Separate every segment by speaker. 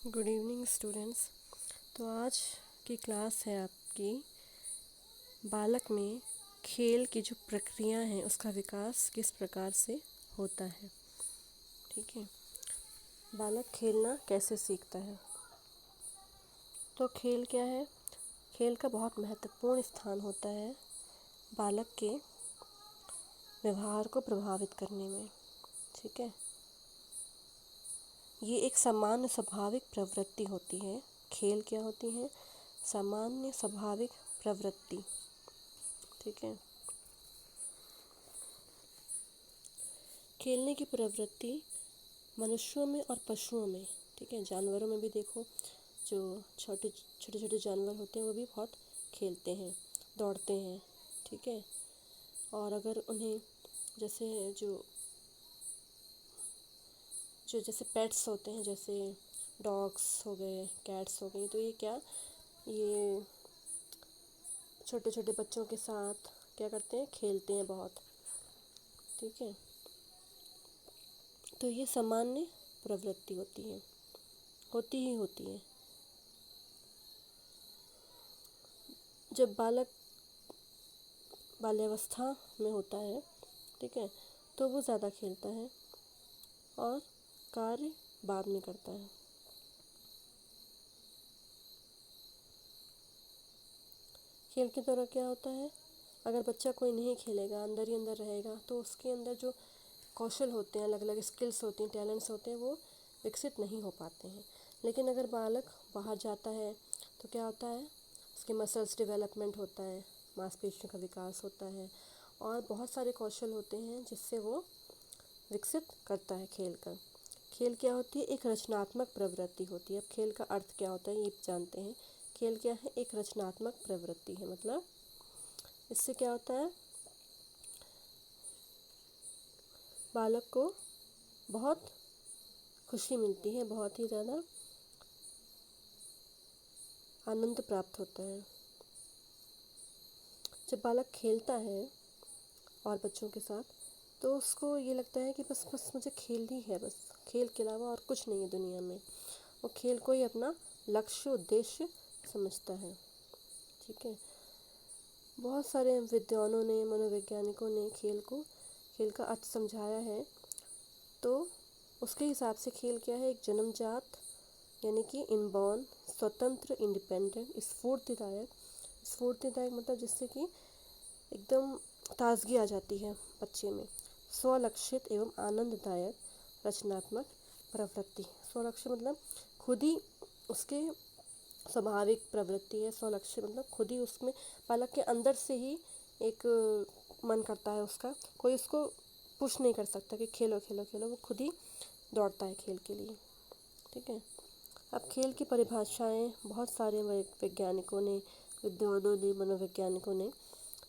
Speaker 1: Good evening students. तो आज की क्लास है आपकी बालक में खेल की जो प्रक्रिया है उसका विकास किस प्रकार से होता है। ठीक है, बालक खेलना कैसे सीखता है। तो खेल क्या है? खेल का बहुत महत्वपूर्ण स्थान होता है बालक के व्यवहार को प्रभावित करने में। ठीक है, ये एक सामान्य स्वाभाविक प्रवृत्ति होती है। खेल क्या होती है? सामान्य स्वाभाविक प्रवृत्ति। ठीक है, खेलने की प्रवृत्ति मनुष्यों में और पशुओं में, ठीक है, जानवरों में भी देखो, जो छोटे छोटे छोटे जानवर होते हैं वो भी बहुत खेलते हैं, दौड़ते हैं। ठीक है, और अगर उन्हें जैसे जो जो जैसे पेट्स होते हैं, जैसे डॉग्स हो गए, कैट्स हो गई, तो ये क्या, ये छोटे छोटे बच्चों के साथ क्या करते हैं? खेलते हैं बहुत। ठीक है, तो ये सामान्य प्रवृत्ति होती है, होती ही होती है। जब बालक बाल्यावस्था में होता है, ठीक है, तो वो ज़्यादा खेलता है और कार्य बाद में करता है। खेल के दौरान क्या होता है? अगर बच्चा कोई नहीं खेलेगा, अंदर ही अंदर रहेगा, तो उसके अंदर जो कौशल होते हैं, अलग अलग स्किल्स होती हैं, टैलेंट्स होते हैं, वो विकसित नहीं हो पाते हैं। लेकिन अगर बालक बाहर जाता है तो क्या होता है? उसके मसल्स डेवलपमेंट होता है, मांसपेशियों का विकास होता है और बहुत सारे कौशल होते हैं जिससे वो विकसित करता है खेल कर। खेल क्या होती है? एक रचनात्मक प्रवृत्ति होती है। अब खेल का अर्थ क्या होता है ये जानते हैं। खेल क्या है? एक रचनात्मक प्रवृत्ति है। मतलब इससे क्या होता है? बालक को बहुत खुशी मिलती है, बहुत ही ज़्यादा आनंद प्राप्त होता है। जब बालक खेलता है और बच्चों के साथ, तो उसको ये लगता है कि बस बस मुझे खेलनी है, बस खेल के अलावा और कुछ नहीं है दुनिया में। वो खेल को ही अपना लक्ष्य उद्देश्य समझता है। ठीक है, बहुत सारे विद्वानों ने, मनोवैज्ञानिकों ने खेल का अर्थ समझाया है। तो उसके हिसाब से खेल क्या है? एक जन्मजात यानी कि इनबॉर्न, स्वतंत्र, इंडिपेंडेंट, स्फूर्तिदायक मतलब जिससे कि एकदम ताजगी आ जाती है बच्चे में, स्वलक्षित एवं आनंददायक रचनात्मक प्रवृत्ति। स्वलक्ष्य मतलब खुद ही उसके स्वाभाविक प्रवृत्ति है। स्वलक्ष्य मतलब खुद ही उसमें बालक के अंदर से ही एक मन करता है उसका, कोई उसको पुश नहीं कर सकता कि खेलो खेलो खेलो, वो खुद ही दौड़ता है खेल के लिए। ठीक है, अब खेल की परिभाषाएं बहुत सारे वैज्ञानिकों ने, विद्वानों ने, मनोवैज्ञानिकों ने,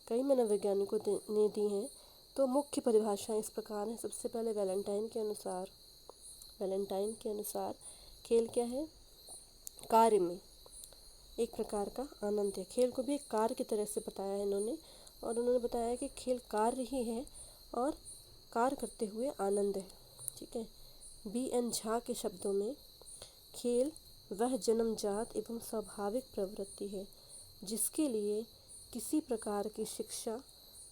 Speaker 1: कई मनोवैज्ञानिकों ने दी हैं। तो मुख्य परिभाषाएं इस प्रकार हैं। सबसे पहले वैलेंटाइन के अनुसार खेल क्या है? कार्य में एक प्रकार का आनंद है। खेल को भी एक कार्य की तरह से बताया है इन्होंने, और उन्होंने बताया कि खेल कार्य ही है और कार्य करते हुए आनंद है। ठीक है, B.N. झा के शब्दों में खेल वह जन्मजात एवं स्वाभाविक प्रवृत्ति है जिसके लिए किसी प्रकार की शिक्षा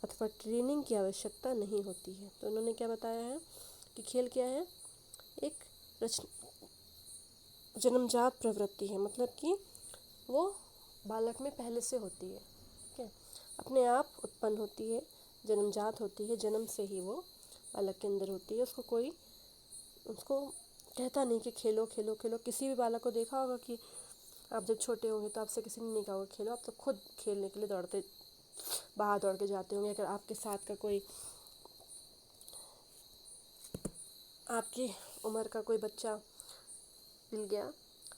Speaker 1: अथवा ट्रेनिंग की आवश्यकता नहीं होती है। तो उन्होंने क्या बताया है कि खेल क्या है? एक रच जन्मजात प्रवृत्ति है, मतलब कि वो बालक में पहले से होती है। ठीक है, अपने आप उत्पन्न होती है, जन्मजात होती है, जन्म से ही वो बालक के अंदर होती है। उसको कहता नहीं कि खेलो खेलो खेलो। किसी भी बालक को देखा होगा कि आप जब छोटे होंगे तो आपसे किसी ने नहीं कहा होगा खेलो, आप तो खुद खेलने के लिए बाहर दौड़ के जाते होंगे। अगर आपके साथ का कोई, आपकी उम्र का कोई बच्चा मिल गया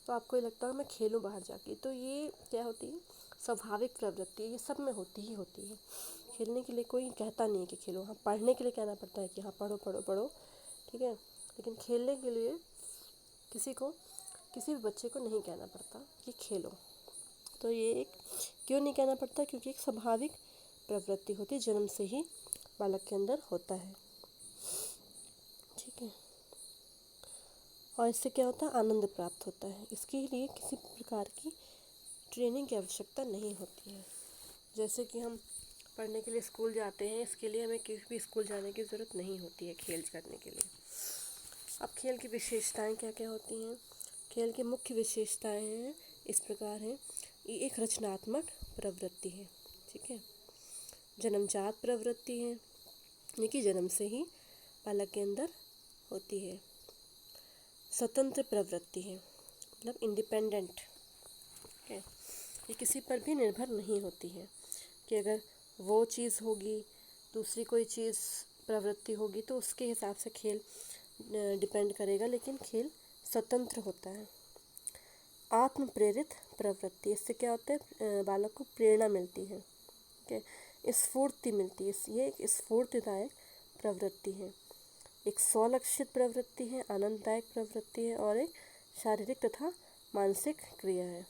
Speaker 1: तो आपको ये लगता है मैं खेलूं बाहर जाके। तो ये क्या होती है? स्वाभाविक प्रवृत्ति, ये सब में होती ही होती है। खेलने के लिए कोई कहता नहीं है कि खेलो। हाँ, पढ़ने के लिए कहना पड़ता है कि हाँ पढ़ो पढ़ो पढ़ो, ठीक है, लेकिन खेलने के लिए किसी भी बच्चे को नहीं कहना पड़ता कि खेलो। तो ये एक क्यों नहीं कहना पड़ता? क्योंकि एक स्वाभाविक प्रवृत्ति होती है, जन्म से ही बालक के अंदर होता है। ठीक है, और इससे क्या होता है, आनंद प्राप्त होता है। इसके लिए किसी प्रकार की ट्रेनिंग की आवश्यकता नहीं होती है। जैसे कि हम पढ़ने के लिए स्कूल जाते हैं, इसके लिए हमें किसी भी स्कूल जाने की ज़रूरत नहीं होती है खेल करने के लिए। अब खेल की विशेषताएं क्या क्या होती हैं। खेल की मुख्य विशेषताएं हैं, इस प्रकार हैं। ये एक रचनात्मक प्रवृत्ति है, ठीक है। जन्मजात प्रवृत्ति है, ये कि जन्म से ही बालक के अंदर होती है। स्वतंत्र प्रवृत्ति है, मतलब इंडिपेंडेंट, ठीक है। ये किसी पर भी निर्भर नहीं होती है कि अगर वो चीज़ होगी, दूसरी कोई चीज़ प्रवृत्ति होगी तो उसके हिसाब से खेल डिपेंड करेगा, लेकिन खेल स्वतंत्र होता है। आत्म प्रेरित प्रवृत्ति, इससे क्या होता है, बालक को प्रेरणा मिलती है, ठीक है, स्फूर्ति मिलती है। ये एक स्फूर्तिदायक प्रवृत्ति है। एक स्वलक्षित प्रवृत्ति है, आनंददायक प्रवृत्ति है, और एक शारीरिक तथा मानसिक क्रिया है।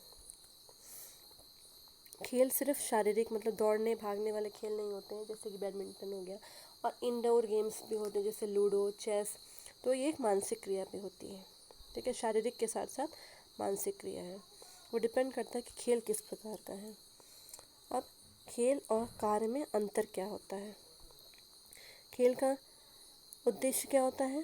Speaker 1: खेल सिर्फ शारीरिक, मतलब दौड़ने भागने वाले खेल नहीं होते हैं, जैसे कि बैडमिंटन हो गया, और इंडोर गेम्स भी होते हैं जैसे लूडो, चेस। तो ये एक मानसिक क्रिया पे होती है, ठीक है। शारीरिक के साथ साथ मानसिक क्रिया है, वो डिपेंड करता है कि खेल किस प्रकार का है। अब खेल और कार्य में अंतर क्या होता है। खेल का उद्देश्य क्या होता है,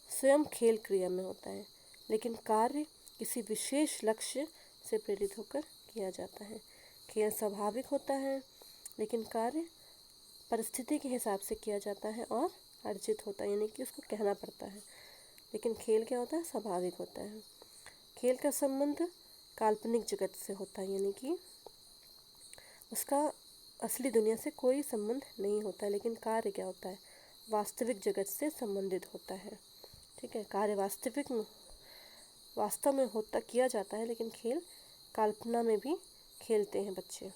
Speaker 1: स्वयं खेल क्रिया में होता है, लेकिन कार्य किसी विशेष लक्ष्य से प्रेरित होकर किया जाता है। खेल स्वाभाविक होता है, लेकिन कार्य परिस्थिति के हिसाब से किया जाता है और अर्जित होता है, यानी कि उसको कहना पड़ता है। लेकिन खेल क्या होता है, स्वाभाविक होता है। खेल का संबंध काल्पनिक जगत से होता है, यानी कि उसका असली दुनिया से कोई संबंध नहीं होता है। लेकिन कार्य क्या होता है, वास्तविक जगत से संबंधित होता है, ठीक है। कार्य वास्तव में होता किया जाता है, लेकिन खेल कल्पना में भी खेलते हैं बच्चे,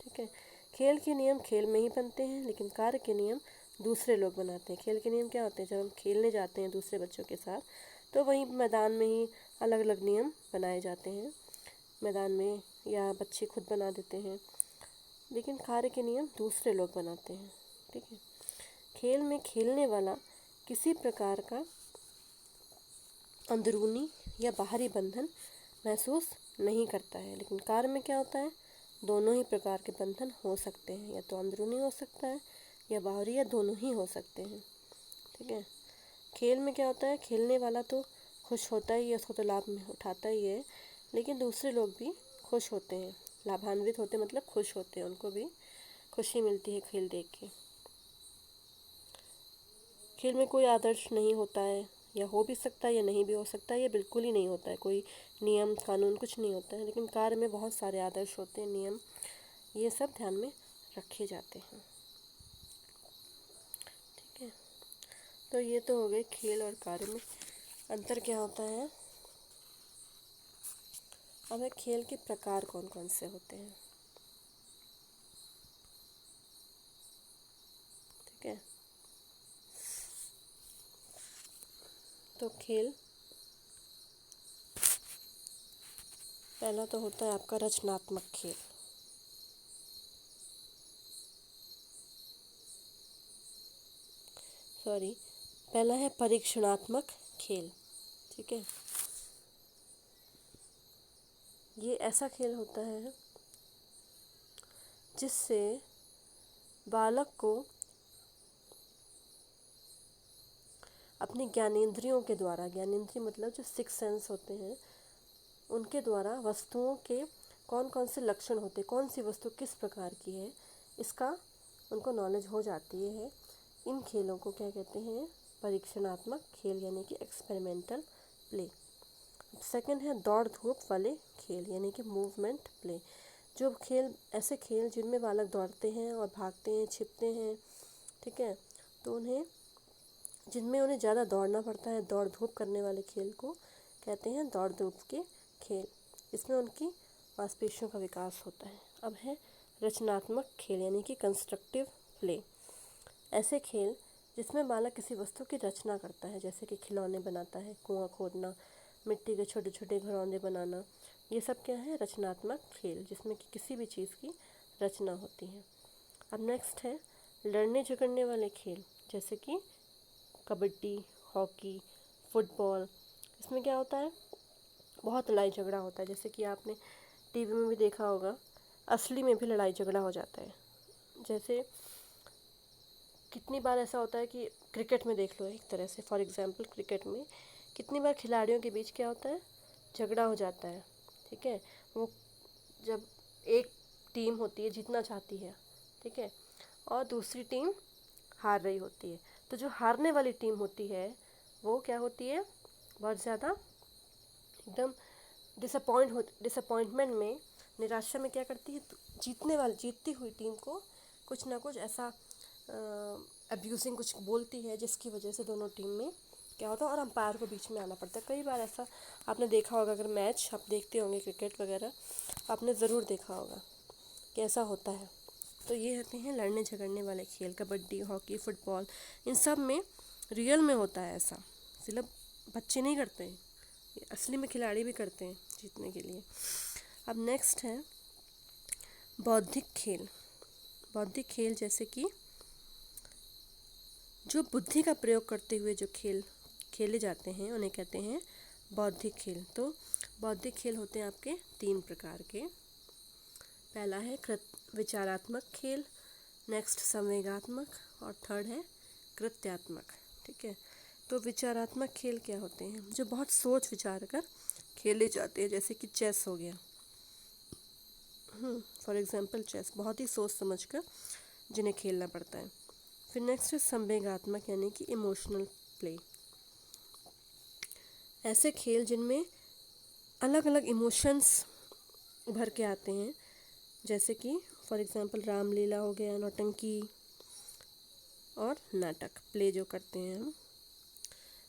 Speaker 1: ठीक है। खेल के नियम खेल में ही बनते हैं, लेकिन कार्य के नियम दूसरे लोग बनाते हैं। खेल के नियम क्या होते हैं, जब हम खेलने जाते हैं दूसरे बच्चों के साथ, तो वहीं मैदान में ही अलग अलग नियम बनाए जाते हैं मैदान में, या बच्चे खुद बना देते हैं, लेकिन कार्य के नियम दूसरे लोग बनाते हैं, ठीक है। खेल में खेलने वाला किसी प्रकार का अंदरूनी या बाहरी बंधन महसूस नहीं करता है, लेकिन कार्य में क्या होता है, दोनों ही प्रकार के बंधन हो सकते हैं, या तो अंदरूनी हो सकता है या बाहरी, या दोनों ही हो सकते हैं, ठीक है। खेल में क्या होता है, खेलने वाला तो खुश होता ही है, उसको तो लाभ में उठाता ही है, लेकिन दूसरे लोग भी खुश होते हैं, लाभान्वित होते, मतलब खुश होते हैं, उनको भी खुशी मिलती है खेल देख के। खेल में कोई आदर्श नहीं होता है, या हो भी सकता है या नहीं भी हो सकता है, या बिल्कुल ही नहीं होता है, कोई नियम कानून कुछ नहीं होता है। लेकिन कार्य में बहुत सारे आदर्श होते हैं, नियम, ये सब ध्यान में रखे जाते हैं, ठीक है। तो ये तो हो गए खेल और कार्य में अंतर क्या होता है। अब है खेल के प्रकार कौन कौन से होते हैं, ठीक है। तो खेल पहला तो होता है आपका रचनात्मक खेल, सॉरी, पहला है परीक्षणात्मक खेल, ठीक है। ये ऐसा खेल होता है जिससे बालक को अपनी ज्ञानेंद्रियों के द्वारा, ज्ञानेंद्रिय मतलब जो सिक्स सेंस होते हैं, उनके द्वारा वस्तुओं के कौन कौन से लक्षण होते हैं, कौन सी वस्तु किस प्रकार की है, इसका उनको नॉलेज हो जाती है। इन खेलों को क्या कहते हैं, परीक्षणात्मक खेल, यानी कि एक्सपेरिमेंटल प्ले। सेकंड है दौड़ धूप वाले खेल, यानी कि मूवमेंट प्ले। जो खेल, ऐसे खेल जिनमें बालक दौड़ते हैं और भागते हैं, छिपते हैं, ठीक है, तो जिनमें उन्हें ज़्यादा दौड़ना पड़ता है, दौड़ धूप करने वाले खेल को कहते हैं दौड़ धूप के खेल। इसमें उनकी मांसपेशियों का विकास होता है। अब है रचनात्मक खेल, यानी कि कंस्ट्रक्टिव प्ले। ऐसे खेल जिसमें बालक किसी वस्तु की रचना करता है, जैसे कि खिलौने बनाता है, कुआं खोदना, मिट्टी के छोटे छोटे घरौंदे बनाना, ये सब क्या है, रचनात्मक खेल, जिसमें कि किसी भी चीज़ की रचना होती है। अब नेक्स्ट है लड़ने झगड़ने वाले खेल, जैसे कि कबड्डी, हॉकी, फुटबॉल, इसमें क्या होता है, बहुत लड़ाई झगड़ा होता है, जैसे कि आपने टीवी में भी देखा होगा, असली में भी लड़ाई झगड़ा हो जाता है। जैसे कितनी बार ऐसा होता है कि क्रिकेट में देख लो, एक तरह से फॉर एग्जांपल क्रिकेट में कितनी बार खिलाड़ियों के बीच क्या होता है, झगड़ा हो जाता है। ठीक है, वो जब एक टीम होती है जीतना चाहती है, ठीक है, और दूसरी टीम हार रही होती है, तो जो हारने वाली टीम होती है वो क्या होती है, बहुत ज़्यादा एकदम डिसअपॉइंटमेंट में, निराशा में क्या करती है, जीतती हुई टीम को कुछ ना कुछ ऐसा अब्यूजिंग कुछ बोलती है, जिसकी वजह से दोनों टीम में क्या होता है, और अंपायर को बीच में आना पड़ता है। कई बार ऐसा आपने देखा होगा, अगर मैच आप देखते होंगे क्रिकेट वगैरह, आपने ज़रूर देखा होगा कि ऐसा होता है। तो ये होते हैं लड़ने झगड़ने वाले खेल, कबड्डी, हॉकी, फुटबॉल, इन सब में रियल में होता है ऐसा, सिर्फ बच्चे नहीं करते हैं, ये असली में खिलाड़ी भी करते हैं जीतने के लिए। अब नेक्स्ट है बौद्धिक खेल। बौद्धिक खेल जैसे कि जो बुद्धि का प्रयोग करते हुए जो खेल खेले जाते हैं उन्हें कहते हैं बौद्धिक खेल। तो बौद्धिक खेल होते हैं आपके 3 प्रकार के। पहला है विचारात्मक खेल, नेक्स्ट संवेगात्मक, और थर्ड है कृत्यात्मक। ठीक है, तो विचारात्मक खेल क्या होते हैं, जो बहुत सोच विचार कर खेले जाते हैं, जैसे कि चेस हो गया। फॉर एग्जांपल चेस बहुत ही सोच समझ कर जिन्हें खेलना पड़ता है। फिर नेक्स्ट है संवेगात्मक, यानी कि इमोशनल प्ले। ऐसे खेल जिनमें अलग अलग इमोशंस उभर के आते हैं, जैसे कि फॉर एग्जांपल रामलीला हो गया, नौटंकी और नाटक प्ले जो करते हैं हम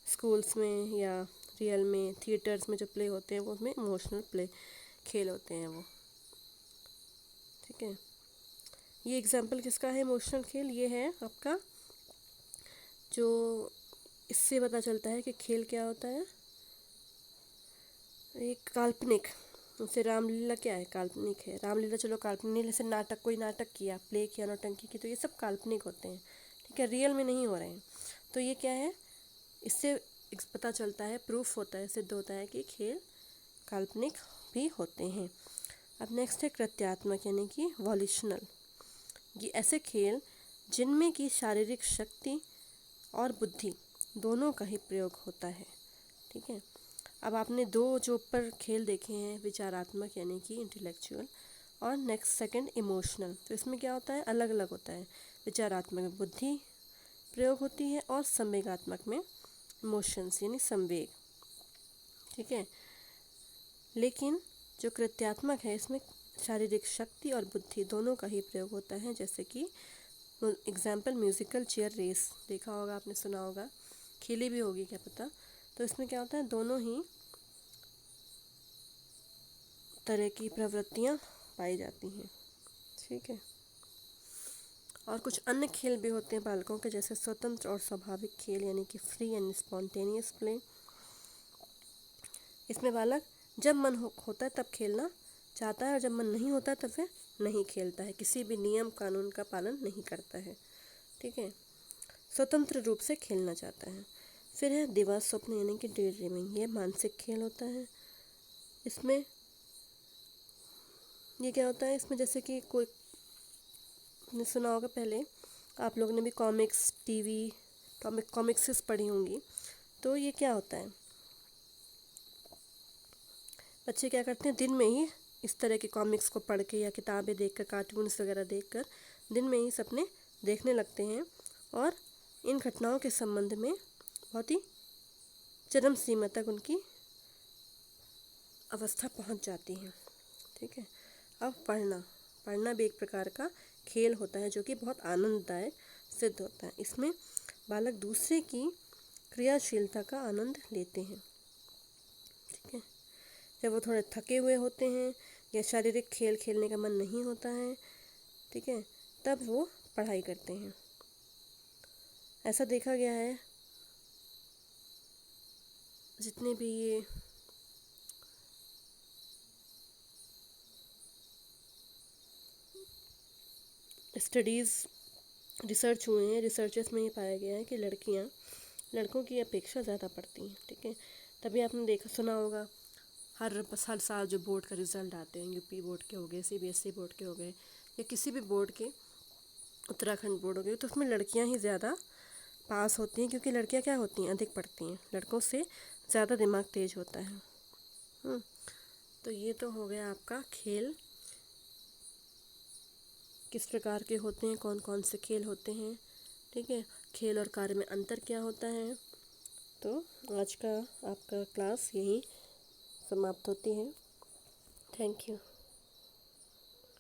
Speaker 1: स्कूल्स में या रियल में थिएटर्स में जो प्ले होते हैं वो उसमें इमोशनल प्ले खेल होते हैं वो। ठीक है, ये एग्जांपल किसका है इमोशनल खेल, ये है आपका, जो इससे पता चलता है कि खेल क्या होता है, एक काल्पनिक। जैसे रामलीला क्या है, काल्पनिक है। रामलीला चलो काल्पनिक, जैसे नाटक, कोई नाटक किया, प्ले किया नौटंकी की, तो ये सब काल्पनिक होते हैं। ठीक है, रियल में नहीं हो रहे हैं। तो ये क्या है, इससे पता चलता है, प्रूफ होता है, सिद्ध होता है कि खेल काल्पनिक भी होते हैं। अब नेक्स्ट है कृत्यात्मक, यानी कि वॉल्यूशनल। ये ऐसे खेल जिनमें कि शारीरिक शक्ति और बुद्धि दोनों का ही प्रयोग होता है। ठीक है, अब आपने 2 जो ऊपर खेल देखे हैं, विचारात्मक यानी कि इंटेलेक्चुअल, और नेक्स्ट सेकंड इमोशनल, तो इसमें क्या होता है, अलग अलग होता है। विचारात्मक में बुद्धि प्रयोग होती है और संवेगात्मक में इमोशंस यानी संवेग। ठीक है, लेकिन जो कृत्यात्मक है इसमें शारीरिक शक्ति और बुद्धि दोनों का ही प्रयोग होता है, जैसे कि एग्जाम्पल म्यूज़िकल चेयर रेस देखा होगा आपने, सुना होगा, खेली भी होगी क्या पता। तो इसमें क्या होता है, दोनों ही तरह की प्रवृत्तियाँ पाई जाती हैं। ठीक है, और कुछ अन्य खेल भी होते हैं बालकों के, जैसे स्वतंत्र और स्वाभाविक खेल, यानी कि फ्री एंड स्पॉन्टेनियस प्ले। इसमें बालक जब मन होता है तब खेलना चाहता है, और जब मन नहीं होता तब वह नहीं खेलता है, किसी भी नियम कानून का पालन नहीं करता है। ठीक है, स्वतंत्र रूप से खेलना चाहता है। फिर है दिवा स्वप्न, यानी कि डे ड्रीमिंग। ये मानसिक खेल होता है। इसमें ये क्या होता है, इसमें जैसे कि कोई ने सुना होगा, पहले आप लोगों ने भी कॉमिक्स, टीवी कॉमिक्सेस पढ़ी होंगी। तो ये क्या होता है, बच्चे क्या करते हैं, दिन में ही इस तरह के कॉमिक्स को पढ़ के या किताबें देखकर, कार्टून्स वगैरह देखकर दिन में ही सपने देखने लगते हैं, और इन घटनाओं के संबंध में बहुत ही चरम सीमा तक उनकी अवस्था पहुंच जाती है। ठीक है, अब पढ़ना भी एक प्रकार का खेल होता है, जो कि बहुत आनंददायक सिद्ध होता है। इसमें बालक दूसरे की क्रियाशीलता का आनंद लेते हैं। ठीक है, जब वो थोड़े थके हुए होते हैं या शारीरिक खेल खेलने का मन नहीं होता है, ठीक है, तब वो पढ़ाई करते हैं। ऐसा देखा गया है, जितने भी ये स्टडीज़ रिसर्च हुए हैं, रिसर्चेस में ये पाया गया है कि लड़कियां लड़कों की अपेक्षा ज़्यादा पढ़ती हैं। ठीक है, तभी आपने देखा सुना होगा हर साल जो बोर्ड का रिज़ल्ट आते हैं, यूपी बोर्ड के हो गए, सीबीएसई बोर्ड के हो गए, या किसी भी बोर्ड के, उत्तराखंड बोर्ड हो गई, तो उसमें लड़कियां ही ज़्यादा पास होती हैं, क्योंकि लड़कियां क्या होती हैं, अधिक पढ़ती हैं, लड़कों से ज़्यादा दिमाग तेज होता है। हम्म, तो ये तो हो गया आपका खेल किस प्रकार के होते हैं, कौन कौन से खेल होते हैं। ठीक है, खेल और कार्य में अंतर क्या होता है। तो आज का आपका क्लास यही समाप्त होती है। Thank you.